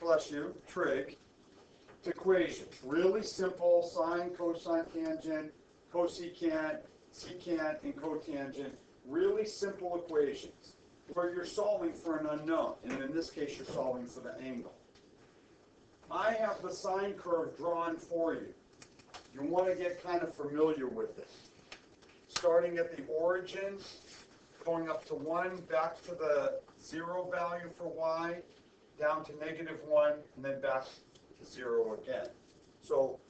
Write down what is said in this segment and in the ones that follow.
bless you, trig equations. Really simple: sine, cosine, tangent, cosecant, secant, and cotangent. Really simple equations where you're solving for an unknown, and in this case you're solving for the angle. I have the sine curve drawn for you. You want to get kind of familiar with it. Starting at the origin, going up to 1, back to the 0 value for y, down to -1, and then back to 0 again. So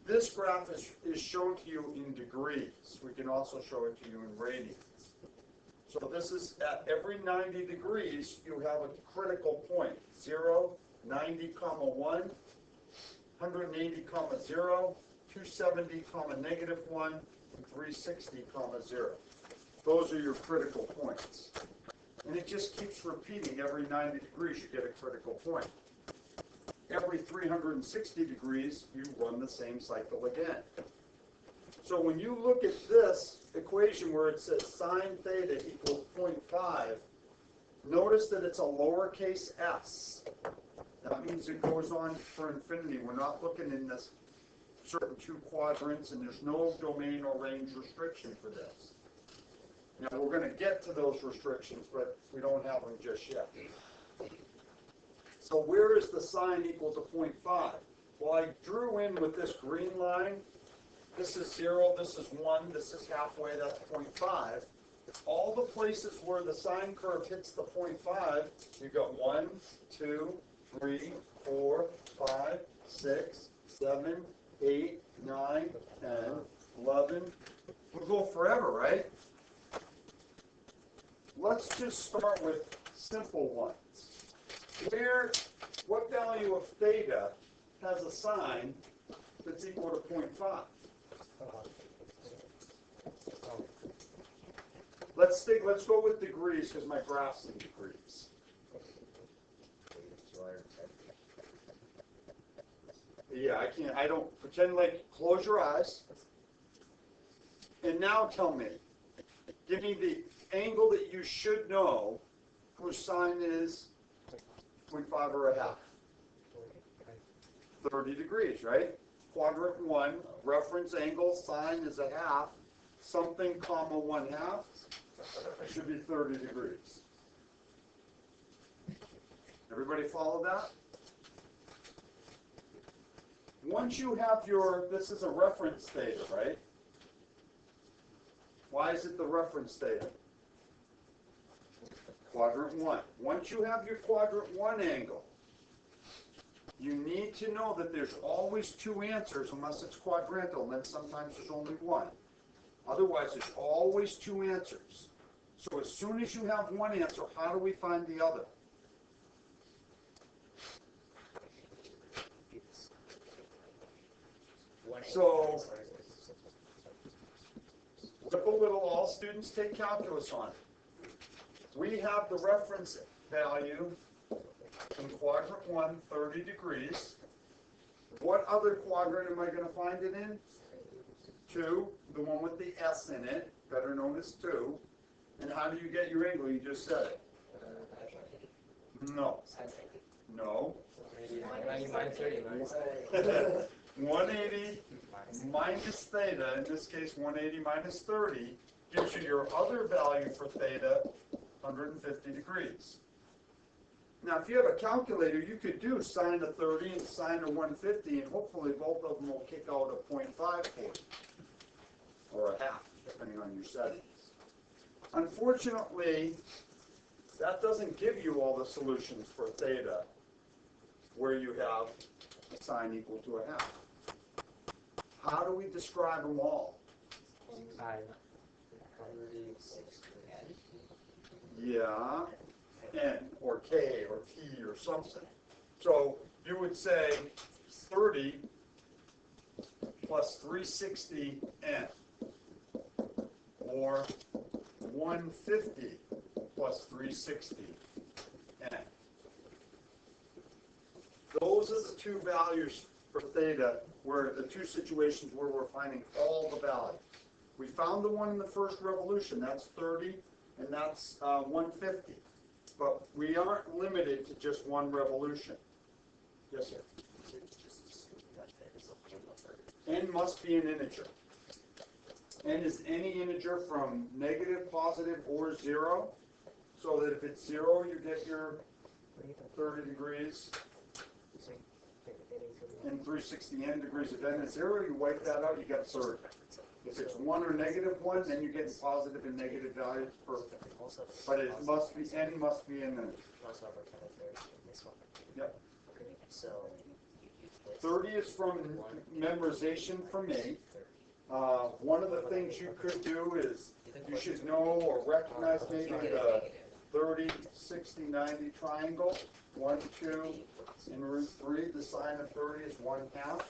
this graph is shown to you in degrees. We can also show it to you in radians. So this is at every 90 degrees, you have a critical point. 0, 90, 1, 180, 0, 270, -1, and 360, 0. Those are your critical points. And it just keeps repeating. Every 90 degrees, you get a critical point. Every 360 degrees, you run the same cycle again. So when you look at this equation where it says sine theta equals 0.5, notice that it's a lowercase s. That means it goes on for infinity. We're not looking in this certain 2 quadrants, and there's no domain or range restriction for this. Now, we're going to get to those restrictions, but we don't have them just yet. So where is the sine equal to 0.5? Well, I drew in with this green line. This is 0, this is 1, this is halfway, that's 0.5. All the places where the sine curve hits the 0.5, you've got 1, 2, 3, 4, 5, 6, 7, 8, 9, 10, 11. We'll go forever, right? Let's just start with simple ones. What value of theta has a sine that's equal to 0.5? Let's go with degrees because my graph's in degrees. Yeah, I don't pretend like, close your eyes. And now tell me, give me the angle that you should know whose sine is 0.5 or a half. 30 degrees, right? Quadrant 1, reference angle, sine is a half, something, comma, 1/2, should be 30 degrees. Everybody follow that? Once you have this is a reference theta, right? Why is it the reference theta? Quadrant 1. Once you have your quadrant 1 angle, you need to know that there's always 2 answers unless it's quadrantal, and then sometimes there's only 1. Otherwise, there's always 2 answers. So as soon as you have one answer, how do we find the other? So, look a little, all students take calculus on it. We have the reference value in quadrant 1, 30 degrees. What other quadrant am I going to find it in? 2, the one with the S in it, better known as 2. And how do you get your angle? You just said it. No. No. 180 minus theta, in this case 180 minus 30, gives you your other value for theta, 150 degrees. Now if you have a calculator, you could do sine of 30 and sine of 150, and hopefully both of them will kick out a 0.5 for you, or a half, depending on your settings. Unfortunately, that doesn't give you all the solutions for theta, where you have a sine equal to a half. How do we describe them all? Yeah, N or K or T or something. So you would say 30 plus 360 N, or 150 plus 360 N. Those are the 2 values for theta, where the 2 situations where we're finding all the values. We found the one in the first revolution, that's 30, and that's 150. But we aren't limited to just one revolution. Yes, sir. N must be an integer. N is any integer from negative, positive, or 0. So that if it's 0, you get your 30 degrees. And 360 n degrees. If n is 0, you wipe that out, you get 30. If it's 1 or negative 1, then you're getting positive and negative values. Perfect. But it must be, n must be an integer. Yep. So 30 is from memorization for me. One of the things you could do is you should know or recognize maybe the 30, 60, 90 triangle. 1, 2, and root 3. The sine of 30 is 1/2.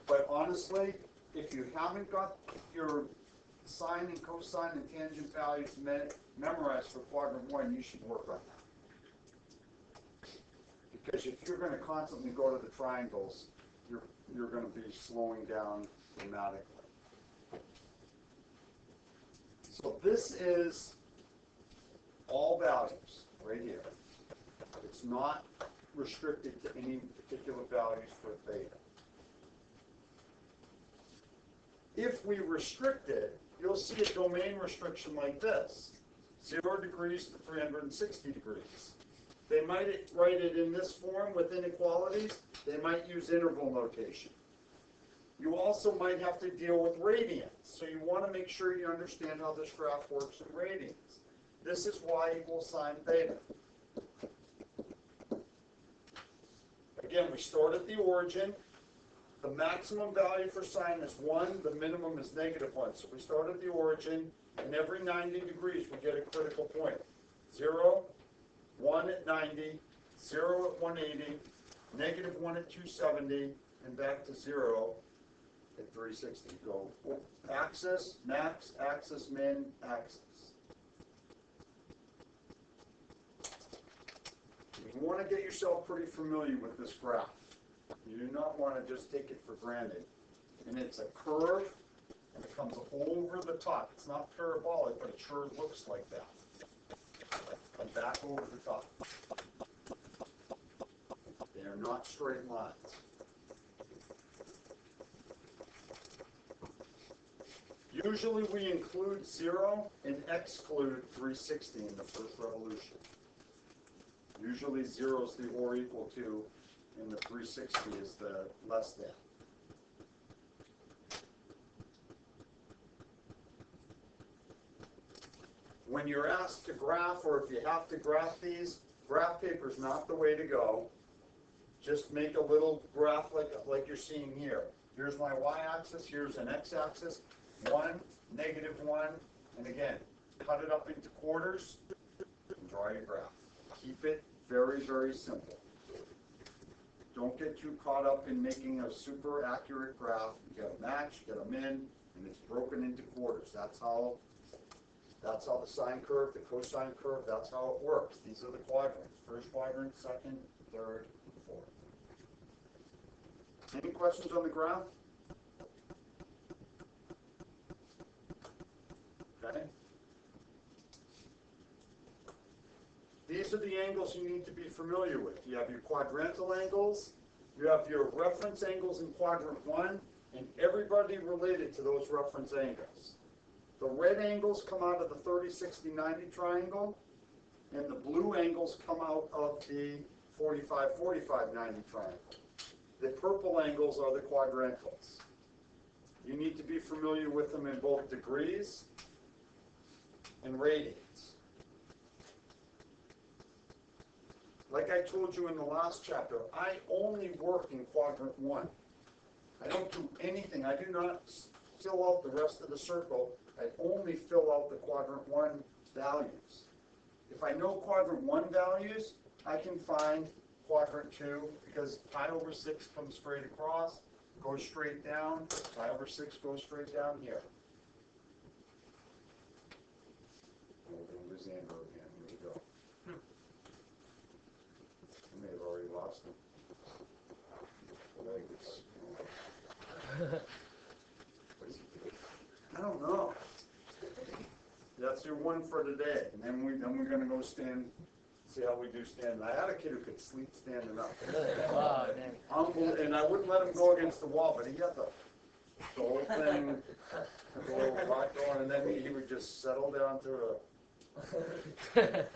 But honestly, if you haven't got your sine and cosine and tangent values memorized for quadrant 1, you should work on that. Because if you're going to constantly go to the triangles, you're going to be slowing down dramatically. So this is all values right here. It's not restricted to any particular values for theta. If we restrict it, you'll see a domain restriction like this, 0 degrees to 360 degrees. They might write it in this form with inequalities. They might use interval notation. You also might have to deal with radians. So you want to make sure you understand how this graph works in radians. This is y equals sine theta. Again, we start at the origin. The maximum value for sine is 1. The minimum is -1. So we start at the origin, and every 90 degrees we get a critical point. 0, 1 at 90, 0 at 180, -1 at 270, and back to 0 at 360. Go axis, max, axis, min, axis. You want to get yourself pretty familiar with this graph. You do not want to just take it for granted. And it's a curve, and it comes over the top. It's not parabolic, but it sure looks like that. And back over the top. They are not straight lines. Usually we include 0 and exclude 360 in the first revolution. Usually 0 is the or equal to, and the 360 is the less than. When you're asked to graph, or if you have to graph these, graph paper is not the way to go. Just make a little graph like you're seeing here. Here's my y-axis, here's an x-axis, 1, -1, and again, cut it up into quarters and draw your graph. Keep it very, very simple. Don't get too caught up in making a super accurate graph. You get a max, you get a min, and it's broken into quarters. That's how the sine curve, the cosine curve, that's how it works. These are the quadrants. First quadrant, second, third, fourth. Any questions on the graph? Okay. These are the angles you need to be familiar with. You have your quadrantal angles, you have your reference angles in quadrant 1, and everybody related to those reference angles. The red angles come out of the 30, 60, 90 triangle, and the blue angles come out of the 45, 45, 90 triangle. The purple angles are the quadrantals. You need to be familiar with them in both degrees and radians. Like I told you in the last chapter, I only work in quadrant 1. I don't do anything. I do not fill out the rest of the circle. I only fill out the quadrant 1 values. If I know quadrant 1 values, I can find quadrant 2 because pi over 6 comes straight across, goes straight down, pi over 6 goes straight down here. Oh, we're going to lose Andrew again. Here we go. I may have already lost him. I don't know. That's your one for today, and then we're going to go stand See how we do standing. I had a kid who could sleep standing up. Oh, man. And I wouldn't let him go against the wall, but he had the whole thing, the whole rock going, and then he would just settle down to a.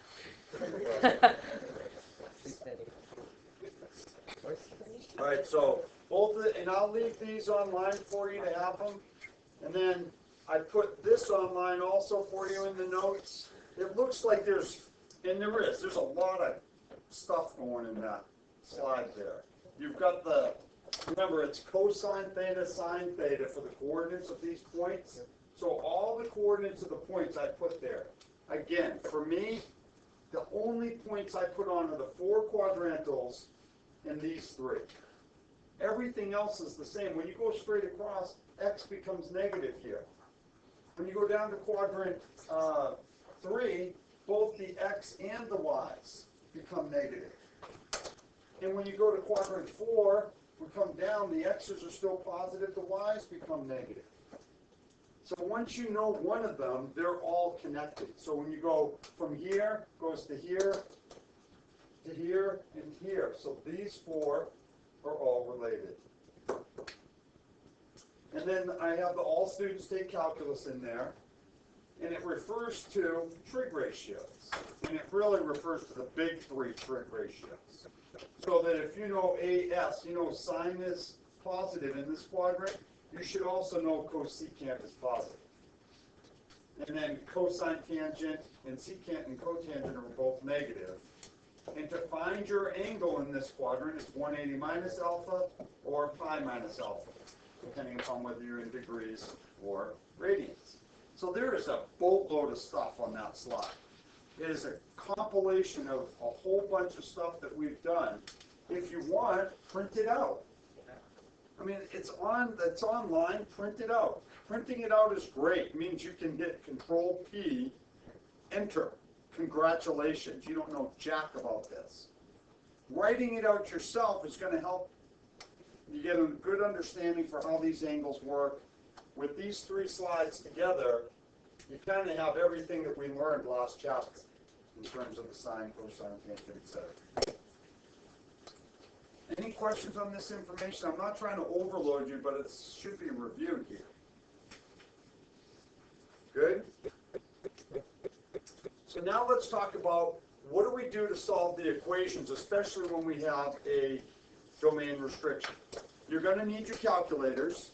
All right, so and I'll leave these online for you to have them. And then I put this online also for you in the notes. It looks like there's a lot of stuff going in that slide there. You've got remember it's cosine theta, sine theta for the coordinates of these points. So all the coordinates of the points I put there. Again, for me, the only points I put on are the 4 quadrantals and these 3. Everything else is the same. When you go straight across, x becomes negative here. When you go down to quadrant 3, both the x and the y's become negative. And when you go to quadrant 4, we come down, the x's are still positive, the y's become negative. So once you know one of them, they're all connected. So when you go from here, goes to here, and here. So these 4 are all related. And then I have the all students take calculus in there. And it refers to trig ratios. And it really refers to the big 3 trig ratios. So that if you know AS, you know sine is positive in this quadrant, you should also know cosecant is positive. And then cosine tangent and secant and cotangent are both negative. And to find your angle in this quadrant, it's 180 minus alpha or pi minus alpha, depending upon whether you're in degrees or radians. So there is a boatload of stuff on that slide. It is a compilation of a whole bunch of stuff that we've done. If you want, print it out. I mean, it's online, print it out. Printing it out is great. It means you can hit Control P, enter. Congratulations, you don't know jack about this. Writing it out yourself is going to help you get a good understanding for how these angles work. With these 3 slides together, you kind of have everything that we learned last chapter in terms of the sine, cosine, tangent, etc. Any questions on this information? I'm not trying to overload you, but it should be reviewed here. Good? So now let's talk about what do we do to solve the equations, especially when we have a domain restriction. You're going to need your calculators.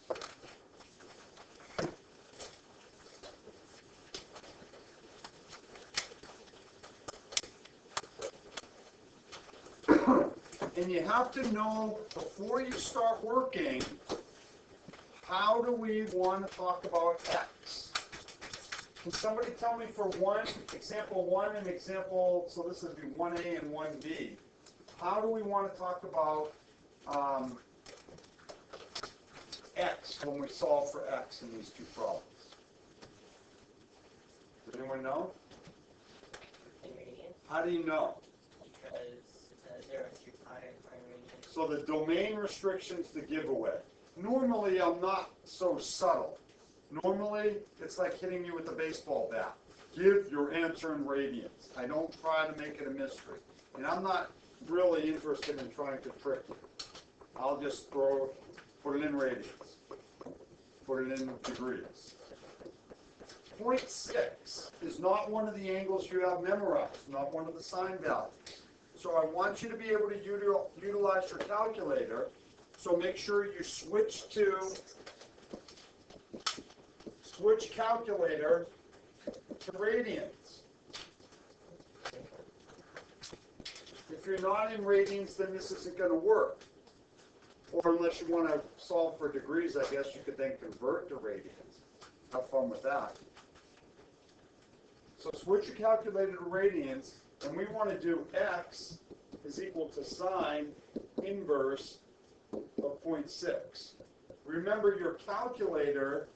And you have to know, before you start working, how do we want to talk about x? Can somebody tell me for example 1 and example, so this would be 1a and 1b, how do we want to talk about x when we solve for x in these 2 problems? Does anyone know? How do you know? So the domain restriction's the giveaway. Normally, I'm not so subtle. Normally, it's like hitting you with a baseball bat. Give your answer in radians. I don't try to make it a mystery. And I'm not really interested in trying to trick you. I'll just put it in radians. Put it in degrees. 0.6 is not one of the angles you have memorized, not one of the sine values. So I want you to be able to utilize your calculator. So make sure you switch calculator to radians. If you're not in radians, then this isn't going to work. Or unless you want to solve for degrees, I guess you could then convert to radians. Have fun with that. So switch your calculator to radians, and we want to do x is equal to sine inverse of 0.6. Remember, your calculator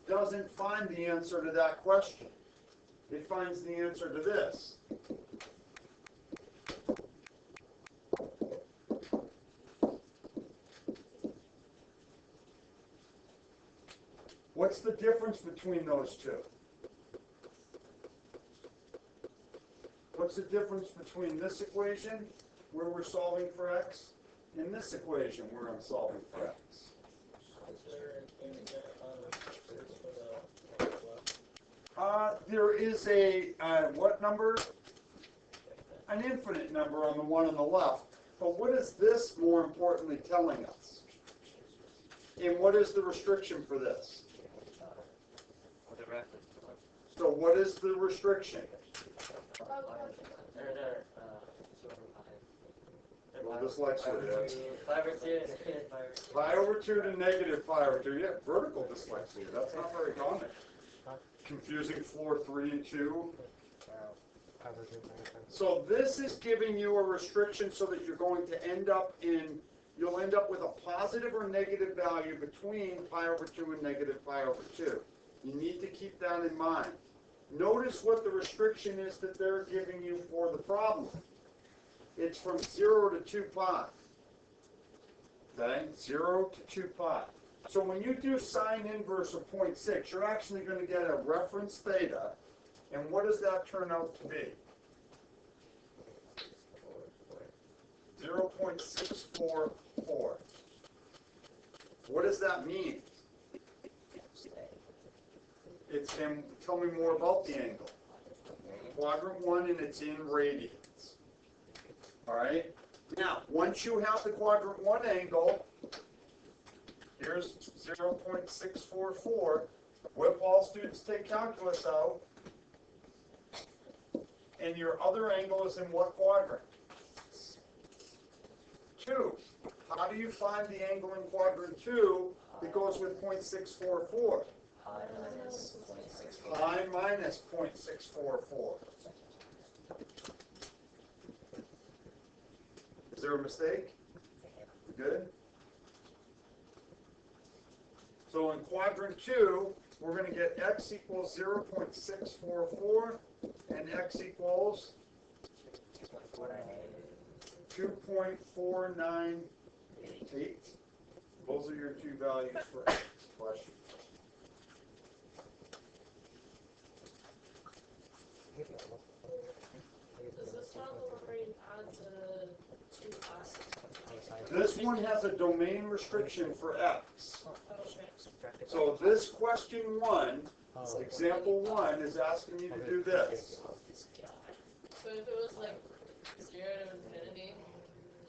doesn't find the answer to that question. It finds the answer to this. What's the difference between those two? What's the difference between this equation, where we're solving for x, and this equation, where I'm solving for x? There is a, what number? An infinite number on the one on the left. But what is this, more importantly, telling us? And what is the restriction for this? So what is the restriction? Well, dyslexia. 5 over 2. Pi over 2 to negative pi over 2. Yeah, vertical dyslexia. That's not very common. Confusing floor 3 and 2. So this is giving you a restriction so that you're going to end up in, you'll end up with a positive or negative value between pi over 2 and negative pi over 2. You need to keep that in mind. Notice what the restriction is that they're giving you for the problem. It's from 0 to 2 pi. Okay? 0 to 2 pi. So when you do sine inverse of 0.6, you're actually going to get a reference theta. And what does that turn out to be? 0.644. What does that mean? It's in, tell me more about the angle. Quadrant 1, and it's in radians. All right? Now, once you have the quadrant 1 angle, here's 0.644. Whip all students take calculus out. And your other angle is in what quadrant? 2. How do you find the angle in quadrant 2 that goes with 0.644? Pi minus 0.644. Is there a mistake? Good. So in quadrant 2, we're going to get x equals 0.644 and x equals 2.498. Those are your two values for x question. Does this one already add to 2 classes? This one has a domain restriction for x. Okay. So this question 1, example 1, is asking you to do this. So if it was like 0 to infinity,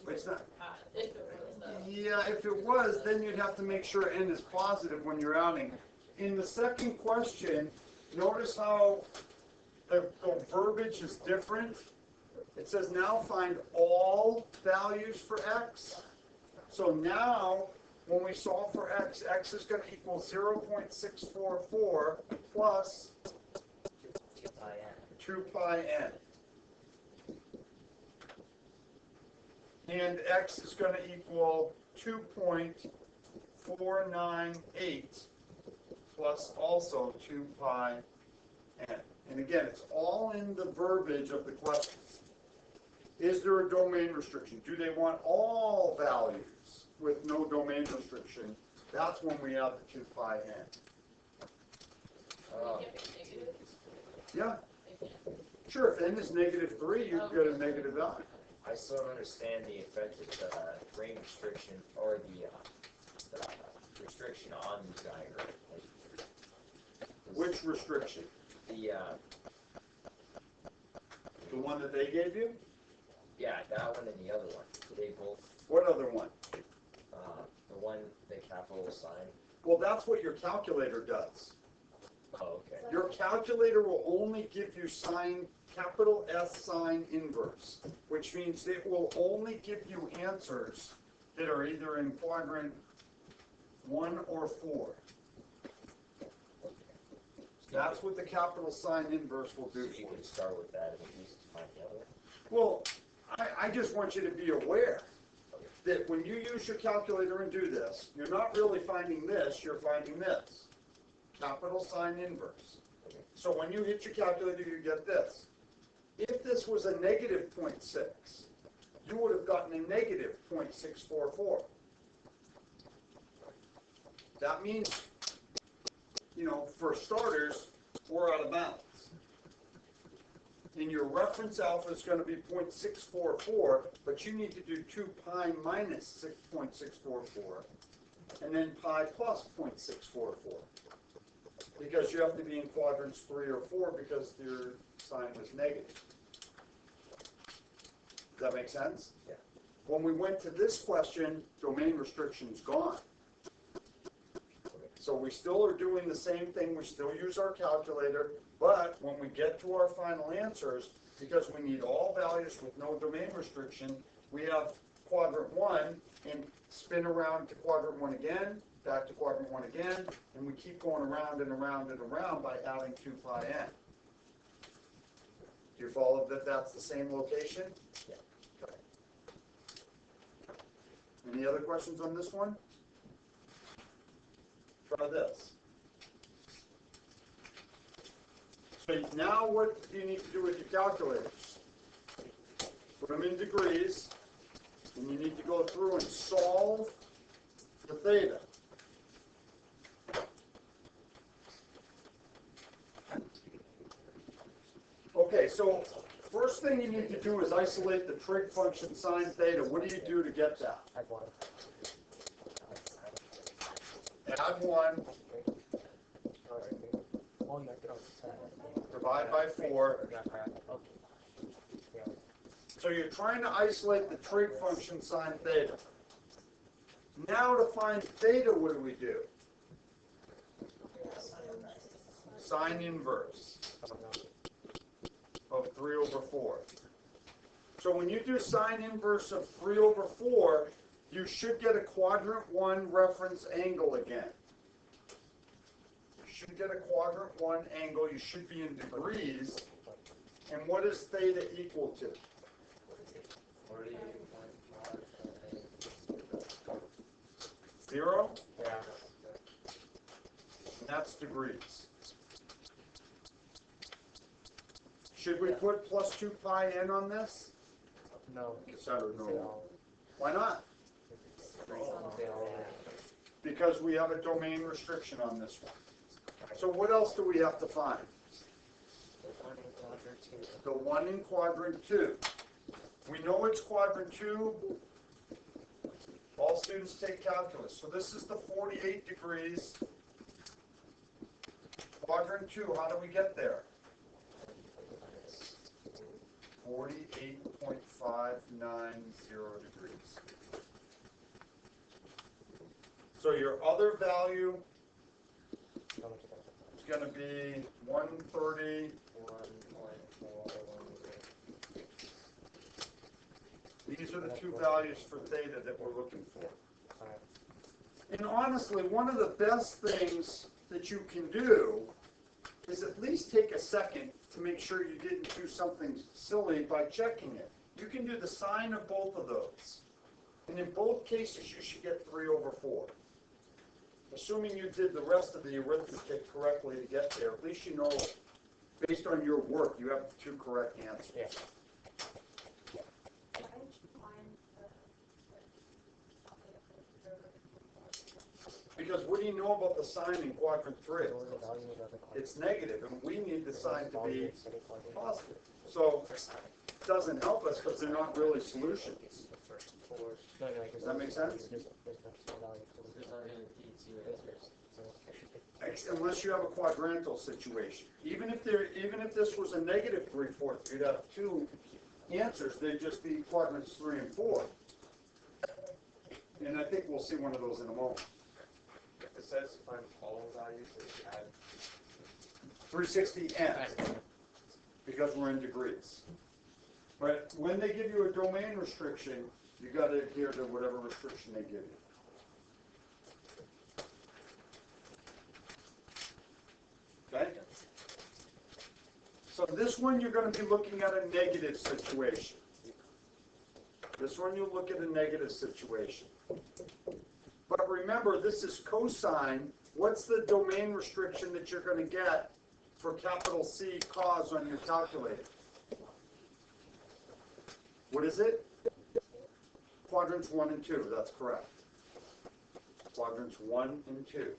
It's not. if it was that. Yeah, if it was, then you'd have to make sure n is positive when you're outing. In the second question, notice how the verbiage is different. It says now find all values for x. So now, when we solve for x, x is going to equal 0.644 plus 2 pi n. And x is going to equal 2.498 plus also 2 pi n. And again, it's all in the verbiage of the question. Is there a domain restriction? Do they want all values with no domain restriction? That's when we have the 2 pi n. Yeah. Sure, if n is -3, you get a negative value. I still don't understand the effect of the grain restriction or the restriction on the diagram. Which restriction? The one that they gave you? yeah, that one and the other one. They both What other one? the one the capital sign. Well, that's what your calculator does. Oh, okay. Your calculator will only give you sine, capital S sine inverse, which means it will only give you answers that are either in quadrant 1 or 4. That's what the capital sine inverse will do So for you you. can start with that and use to find the other one. Well, I just want you to be aware that when you use your calculator and do this, you're not really finding this, you're finding this. Capital sine inverse. So when you hit your calculator, you get this. If this was a negative 0.6, you would have gotten a negative 0.644. That means, you know, for starters, we're out of bounds. and your reference alpha is going to be 0.644, but you need to do 2 pi minus 6.644, and then pi plus 0.644, because you have to be in quadrants 3 or 4 because your sign was negative. Does that make sense? Yeah. When we went to this question, domain restriction's gone. So we still are doing the same thing, we still use our calculator, but when we get to our final answers, because we need all values with no domain restriction, we have quadrant 1 and spin around to quadrant 1 again, back to quadrant 1 again, and we keep going around and around and around by adding 2 pi n. Do you follow that that's the same location? Yeah. Okay. Any other questions on this one? Try this. So now what do you need to do with your calculators? Put them in degrees, and you need to go through and solve the theta. Okay, so first thing you need to do is isolate the trig function sine theta. What do you do to get that? Add 1. Add 1, divide by 4. So you're trying to isolate the trig function sine theta. Now to find theta, what do we do? Sine inverse of 3 over 4. So when you do sine inverse of 3 over 4, you should get a quadrant 1 reference angle again. You should get a quadrant 1 angle. You should be in degrees. And what is theta equal to? 0? Yeah. And that's degrees. Should we put plus 2 pi n on this? No. Yes, I don't know. Why not? Say all. Because we have a domain restriction on this one. So what else do we have to find? The one in quadrant 2. We know it's quadrant 2. All students take calculus. So this is the 48 degrees. Quadrant 2, how do we get there? 48.590 degrees. So your other value is going to be 130. These are the two values for theta that we're looking for. And honestly, one of the best things that you can do is at least take a second to make sure you didn't do something silly by checking it. You can do the sine of both of those. And in both cases, you should get 3 over 4. Assuming you did the rest of the arithmetic correctly to get there, at least you know, based on your work, you have the 2 correct answers. Yeah. Because what do you know about the sign in quadrant 3? It's negative, and we need the sign to be positive. So it doesn't help us because they're not really solutions. Does that make sense? Unless you have a quadrantal situation. Even if this was a negative 3/4, you'd have 2 answers. They'd just be quadrants 3 and 4. And I think we'll see one of those in a moment. It says find all values that you add 360 n, because we're in degrees. But when they give you a domain restriction, you got to adhere to whatever restriction they give you. Okay? So this one you're going to be looking at a negative situation. This one you'll look at a negative situation. But remember, this is cosine. What's the domain restriction that you're going to get for capital C cos on your calculator? What is it? Quadrants 1 and 2. That's correct. Quadrants 1 and 2.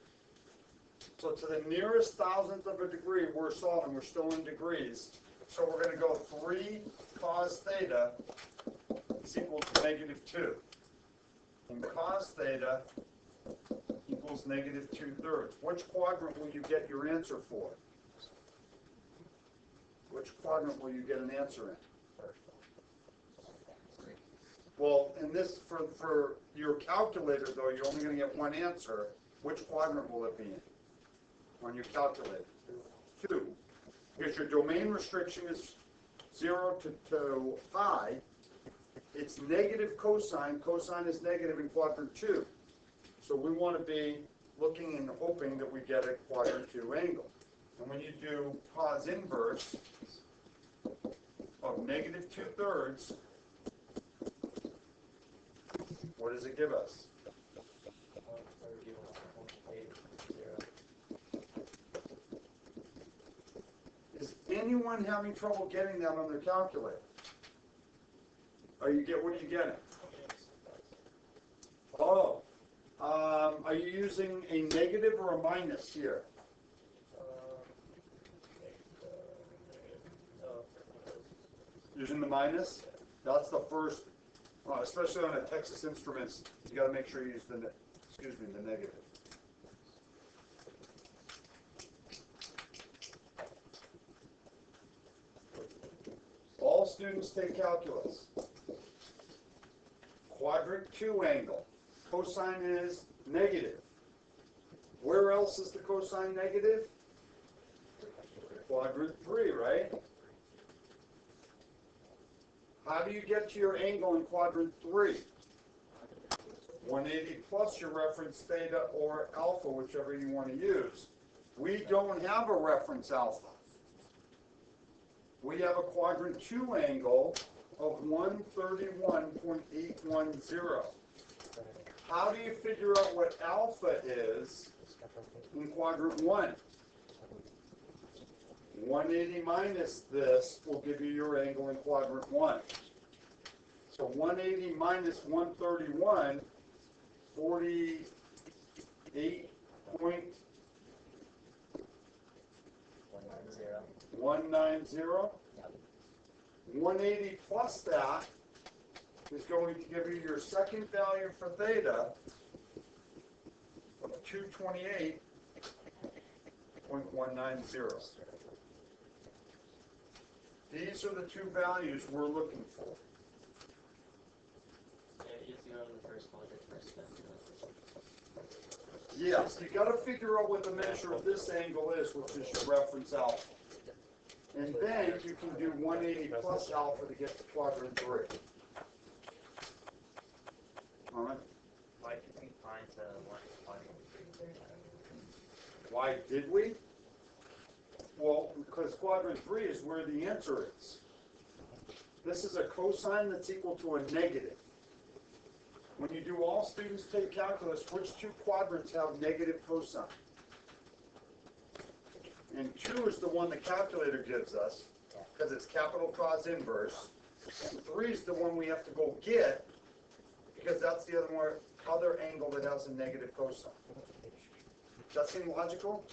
So to the nearest thousandth of a degree, we're solving. We're still in degrees. So we're going to go 3 cos theta is equal to -2. And cos theta equals -2/3. Which quadrant will you get your answer for? Which quadrant will you get an answer in? Well, in this, for your calculator though, you're only going to get one answer. Which quadrant will it be in on your calculator? 2. Because your domain restriction is 0 to pi. It's negative cosine. Cosine is negative in quadrant 2. So we want to be looking and hoping that we get a quadrant 2 angle. And when you do cos inverse of -2/3, what does it give us? 130.80. Is anyone having trouble getting that on their calculator? What are you getting? Oh, are you using a negative or a minus here? Using the minus? That's the first, especially on a Texas Instruments, you got to make sure you use the negative. All students take calculus. Quadrant 2 angle. Cosine is negative. Where else is the cosine negative? Quadrant 3, right? How do you get to your angle in quadrant 3? 180 plus your reference theta or alpha, whichever you want to use. We don't have a reference alpha. We have a quadrant 2 angle of 131.810. How do you figure out what alpha is in quadrant 1? 180 minus this will give you your angle in quadrant 1. So 180 minus 131, 48.190. 180 plus that is going to give you your second value for theta of 228.190. These are the 2 values we're looking for. Yes, you got to figure out what the measure of this angle is, which is your reference alpha. And then you can do 180 plus alpha to get to quadrant 3. All right. Why did we find the quadrant 3? Why did we? Well, because quadrant 3 is where the answer is. This is a cosine that's equal to a negative. When you do all students take calculus, which 2 quadrants have negative cosine? And 2 is the one the calculator gives us, because it's capital cos inverse. And 3 is the one we have to go get, because that's the other angle that has a negative cosine. Does that seem logical?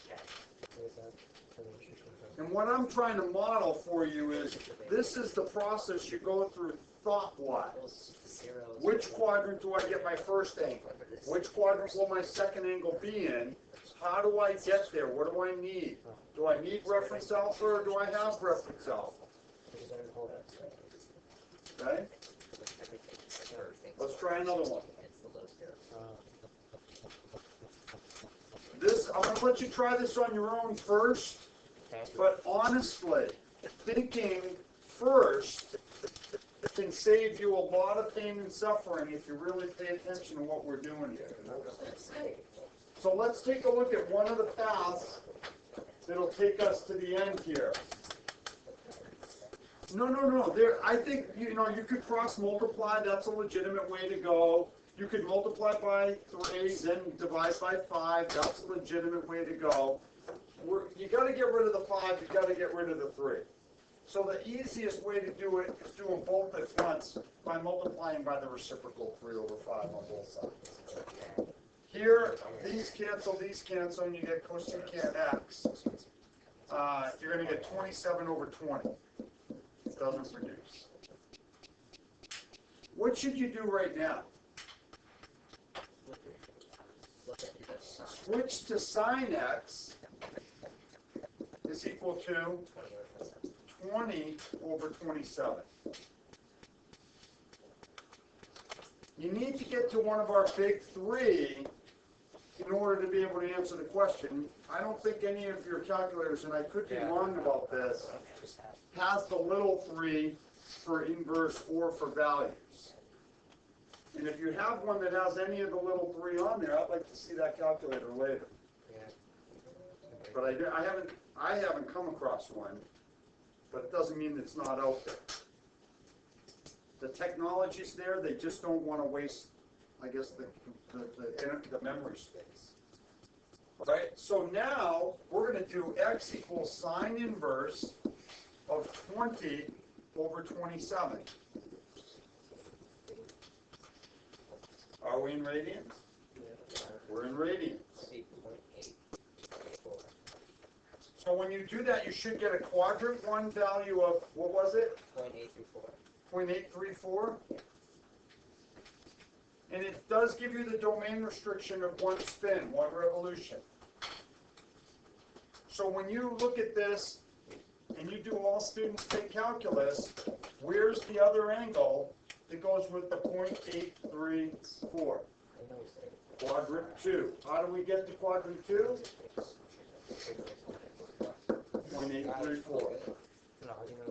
And what I'm trying to model for you is, this is the process you go through thought-wise. Which quadrant do I get my first angle? Which quadrant will my second angle be in? How do I get there? What do I need? Do I need reference alpha or do I have reference alpha? Okay? Let's try another one. I'm going to let you try this on your own first, but honestly, thinking first can save you a lot of pain and suffering if you really pay attention to what we're doing here. So let's take a look at one of the paths that'll take us to the end here. No. I think, you could cross multiply. That's a legitimate way to go. You could multiply by 3, then divide by 5. That's a legitimate way to go. You got to get rid of the 5. You got to get rid of the 3. So the easiest way to do it is do them both at once by multiplying by the reciprocal 3 over 5 on both sides. Here, these cancel, and you get cosecant x. You're going to get 27 over 20. It doesn't produce. What should you do right now? Switch to sine x is equal to 20 over 27. You need to get to one of our big three in order to be able to answer the question. I don't think any of your calculators, and I could be wrong about this, has the little 3 for inverse or for values. And if you have one that has any of the little 3 on there, I'd like to see that calculator later. But I haven't come across one, but it doesn't mean it's not out there. The technology's there, they just don't want to waste, I guess, the memory space. Right? So now we're going to do x equals sine inverse of 20 over 27. Are we in radians? We're in radians. So when you do that, you should get a quadrant 1 value of, what was it? 0.834. And it does give you the domain restriction of 1 spin, 1 revolution. So when you look at this, and you do all students take calculus, where's the other angle that goes with the 0.834? Quadrant 2. How do we get to quadrant 2? 0.834.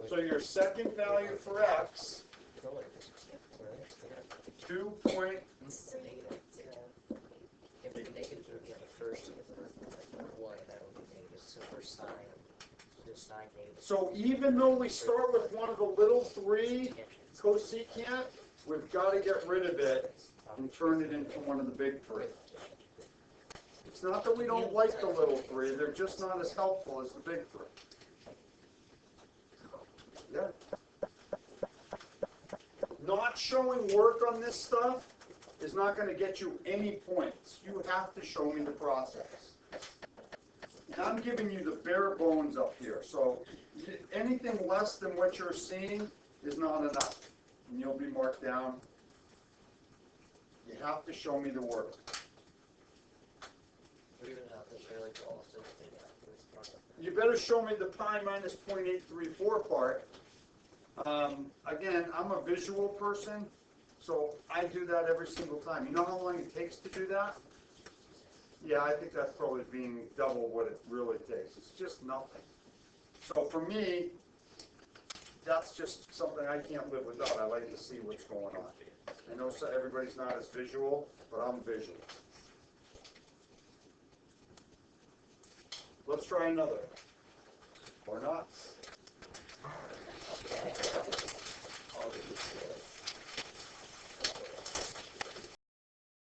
So your second value for x, 2. So even though we start with one of the little 3 cosecant, we've got to get rid of it and turn it into one of the big 3. It's not that we don't like the little 3, they're just not as helpful as the big 3. Yeah. Not showing work on this stuff is not going to get you any points. You have to show me the process. And I'm giving you the bare bones up here. So anything less than what you're seeing is not enough. And you'll be marked down. You have to show me the work. You better show me the pi minus 0.834 part. Again, I'm a visual person, so I do that every single time. You know how long it takes to do that? Yeah, I think that's probably being double what it really takes. It's just nothing. So for me, that's just something I can't live without. I like to see what's going on. I know everybody's not as visual, but I'm visual. Let's try another. Or not.